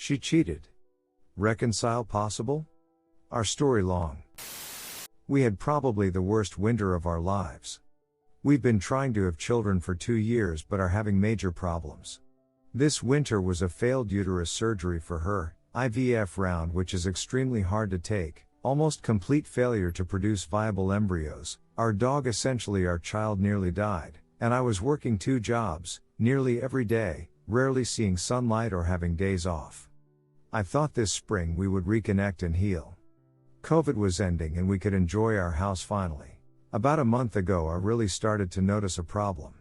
She cheated. Reconcile possible? Our story long. We had probably the worst winter of our lives. We've been trying to have children for 2 years but are having major problems. This winter was a failed uterus surgery for her, IVF round, which is extremely hard to take, almost complete failure to produce viable embryos. Our dog, essentially our child, nearly died, and I was working 2 jobs, nearly every day, rarely seeing sunlight or having days off. I thought this spring we would reconnect and heal. COVID was ending and we could enjoy our house finally. About a month ago I really started to notice a problem.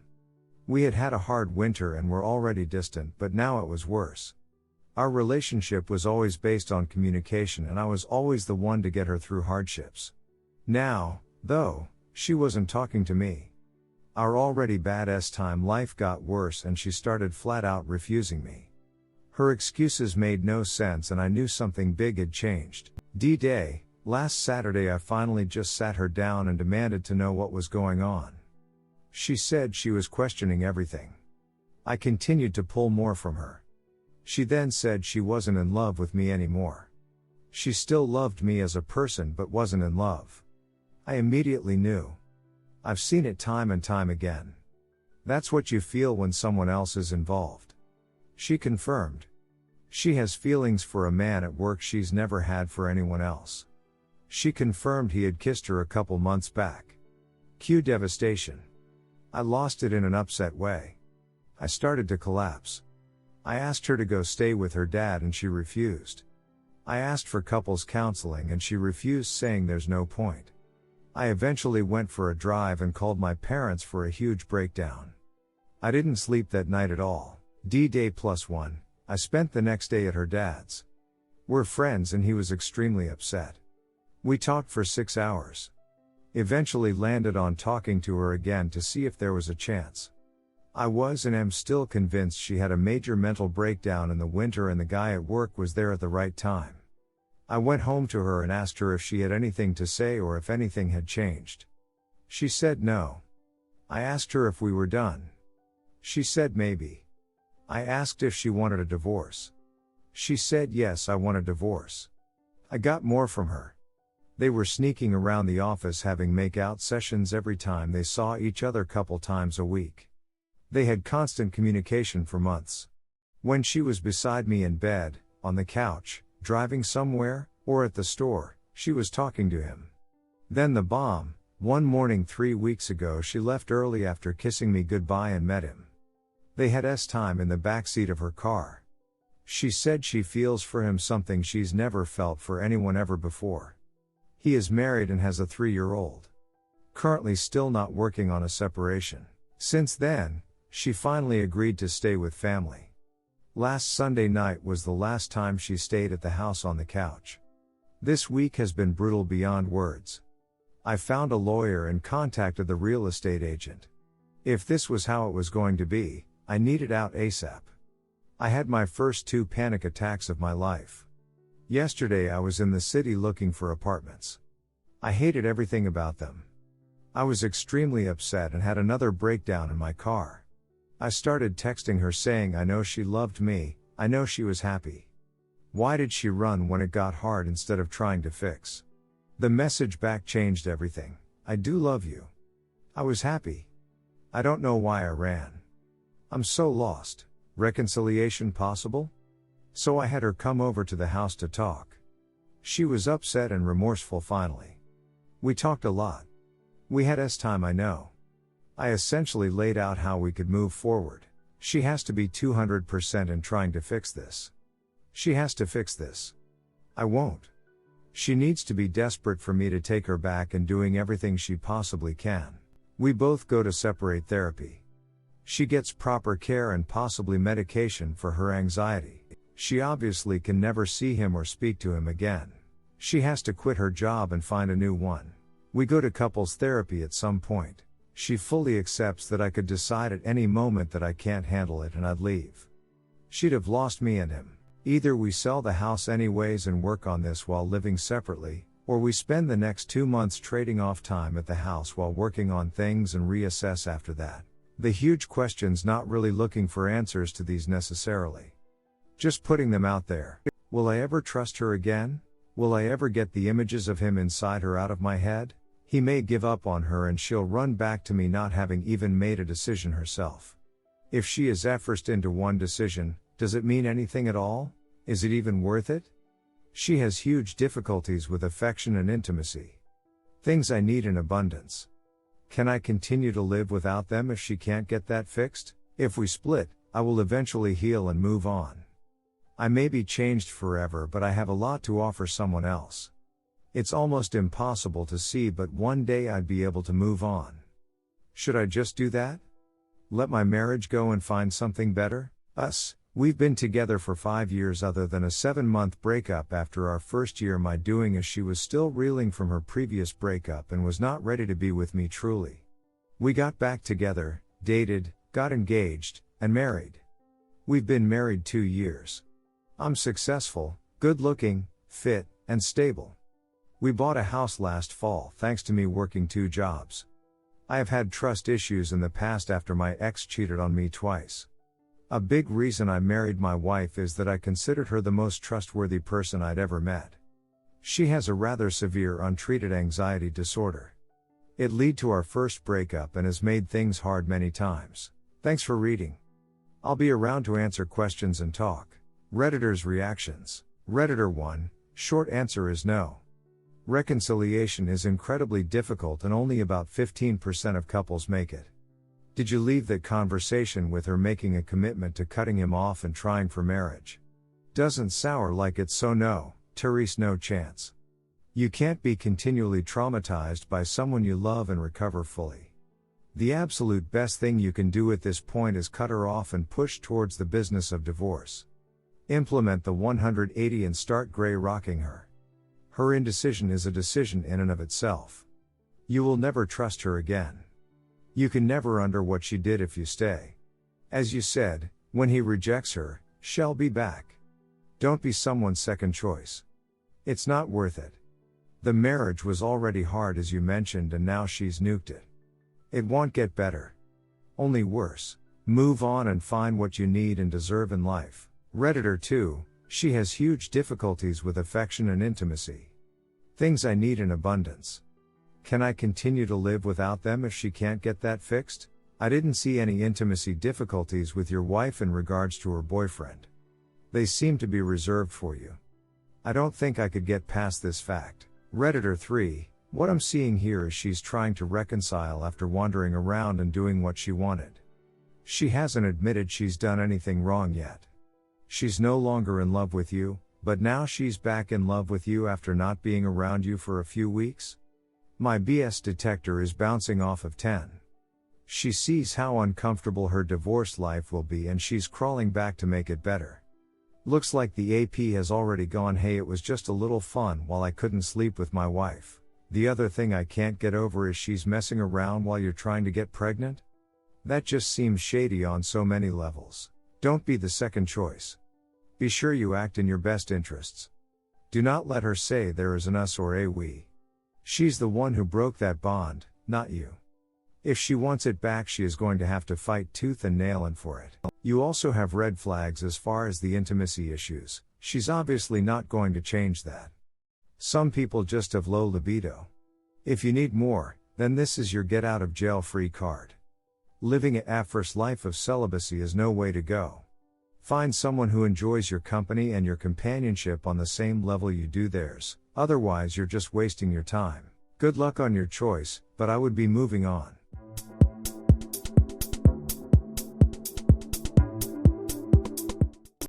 We had had a hard winter and were already distant, but now it was worse. Our relationship was always based on communication and I was always the one to get her through hardships. Now, though, she wasn't talking to me. Our already bad time life got worse and she started flat out refusing me. Her excuses made no sense and I knew something big had changed. D-Day, last Saturday I finally just sat her down and demanded to know what was going on. She said she was questioning everything. I continued to pull more from her. She then said she wasn't in love with me anymore. She still loved me as a person but wasn't in love. I immediately knew. I've seen it time and time again. That's what you feel when someone else is involved. She confirmed. She has feelings for a man at work she's never had for anyone else. She confirmed he had kissed her a couple months back. Cue devastation. I lost it in an upset way. I started to collapse. I asked her to go stay with her dad and she refused. I asked for couples counseling and she refused, saying there's no point. I eventually went for a drive and called my parents for a huge breakdown. I didn't sleep that night at all. D-Day +1, I spent the next day at her dad's. We're friends and he was extremely upset. We talked for 6 hours. Eventually landed on talking to her again to see if there was a chance. I was and am still convinced she had a major mental breakdown in the winter and the guy at work was there at the right time. I went home to her and asked her if she had anything to say or if anything had changed. She said no. I asked her if we were done. She said maybe. I asked if she wanted a divorce. She said yes, I want a divorce. I got more from her. They were sneaking around the office having make-out sessions every time they saw each other, couple times a week. They had constant communication for months. When she was beside me in bed, on the couch, driving somewhere, or at the store, she was talking to him. Then the bomb. One morning 3 weeks ago she left early after kissing me goodbye and met him. They had time in the backseat of her car. She said she feels for him something she's never felt for anyone ever before. He is married and has a 3-year-old. Currently still not working on a separation. Since then, she finally agreed to stay with family. Last Sunday night was the last time she stayed at the house on the couch. This week has been brutal beyond words. I found a lawyer and contacted the real estate agent. If this was how it was going to be, I needed out ASAP. I had my first 2 panic attacks of my life. Yesterday I was in the city looking for apartments. I hated everything about them. I was extremely upset and had another breakdown in my car. I started texting her saying I know she loved me, I know she was happy. Why did she run when it got hard instead of trying to fix? The message back changed everything. I do love you. I was happy. I don't know why I ran. I'm so lost. Reconciliation possible? So I had her come over to the house to talk. She was upset and remorseful finally. We talked a lot. We had time, I know. I essentially laid out how we could move forward. She has to be 200% in trying to fix this. She has to fix this. I won't. She needs to be desperate for me to take her back and doing everything she possibly can. We both go to separate therapy. She gets proper care and possibly medication for her anxiety. She obviously can never see him or speak to him again. She has to quit her job and find a new one. We go to couples therapy at some point. She fully accepts that I could decide at any moment that I can't handle it and I'd leave. She'd have lost me and him. Either we sell the house anyways and work on this while living separately, or we spend the next 2 months trading off time at the house while working on things and reassess after that. The huge question's not really looking for answers to these necessarily. Just putting them out there. Will I ever trust her again? Will I ever get the images of him inside her out of my head? He may give up on her and she'll run back to me not having even made a decision herself. If she is forced into one decision, does it mean anything at all? Is it even worth it? She has huge difficulties with affection and intimacy. Things I need in abundance. Can I continue to live without them if she can't get that fixed? If we split, I will eventually heal and move on. I may be changed forever, but I have a lot to offer someone else. It's almost impossible to see, but one day I'd be able to move on. Should I just do that? Let my marriage go and find something better? We've been together for 5 years other than a 7-month breakup. After our first year, my doing as she was still reeling from her previous breakup and was not ready to be with me truly. We got back together, dated, got engaged, and married. We've been married 2 years. I'm successful, good looking, fit, and stable. We bought a house last fall thanks to me working 2 jobs. I have had trust issues in the past after my ex cheated on me twice. A big reason I married my wife is that I considered her the most trustworthy person I'd ever met. She has a rather severe untreated anxiety disorder. It led to our first breakup and has made things hard many times. Thanks for reading. I'll be around to answer questions and talk. Redditors' reactions. Redditor 1, short answer is no. Reconciliation is incredibly difficult and only about 15% of couples make it. Did you leave that conversation with her making a commitment to cutting him off and trying for marriage? Doesn't sound like it, so no, Therese, no chance. You can't be continually traumatized by someone you love and recover fully. The absolute best thing you can do at this point is cut her off and push towards the business of divorce. Implement the 180 and start gray rocking her. Her indecision is a decision in and of itself. You will never trust her again. You can never undo what she did if you stay. As you said, when he rejects her, she'll be back. Don't be someone's second choice. It's not worth it. The marriage was already hard as you mentioned, and now she's nuked it. It won't get better. Only worse. Move on and find what you need and deserve in life. Redditor 2, she has huge difficulties with affection and intimacy. Things I need in abundance. Can I continue to live without them if she can't get that fixed? I didn't see any intimacy difficulties with your wife in regards to her boyfriend. They seem to be reserved for you. I don't think I could get past this fact. Redditor 3, what I'm seeing here is she's trying to reconcile after wandering around and doing what she wanted. She hasn't admitted she's done anything wrong yet. She's no longer in love with you, but now she's back in love with you after not being around you for a few weeks? My BS detector is bouncing off of 10. She sees how uncomfortable her divorce life will be and she's crawling back to make it better. Looks like the AP has already gone, hey, it was just a little fun while I couldn't sleep with my wife. The other thing I can't get over is she's messing around while you're trying to get pregnant? That just seems shady on so many levels. Don't be the second choice. Be sure you act in your best interests. Do not let her say there is an us or a we. She's the one who broke that bond, not you. If she wants it back, she is going to have to fight tooth and nail for it. You also have red flags as far as the intimacy issues. She's obviously not going to change that. Some people just have low libido. If you need more, then this is your get out of jail free card. Living a first life of celibacy is no way to go. Find someone who enjoys your company and your companionship on the same level you do theirs, otherwise you're just wasting your time. Good luck on your choice, but I would be moving on.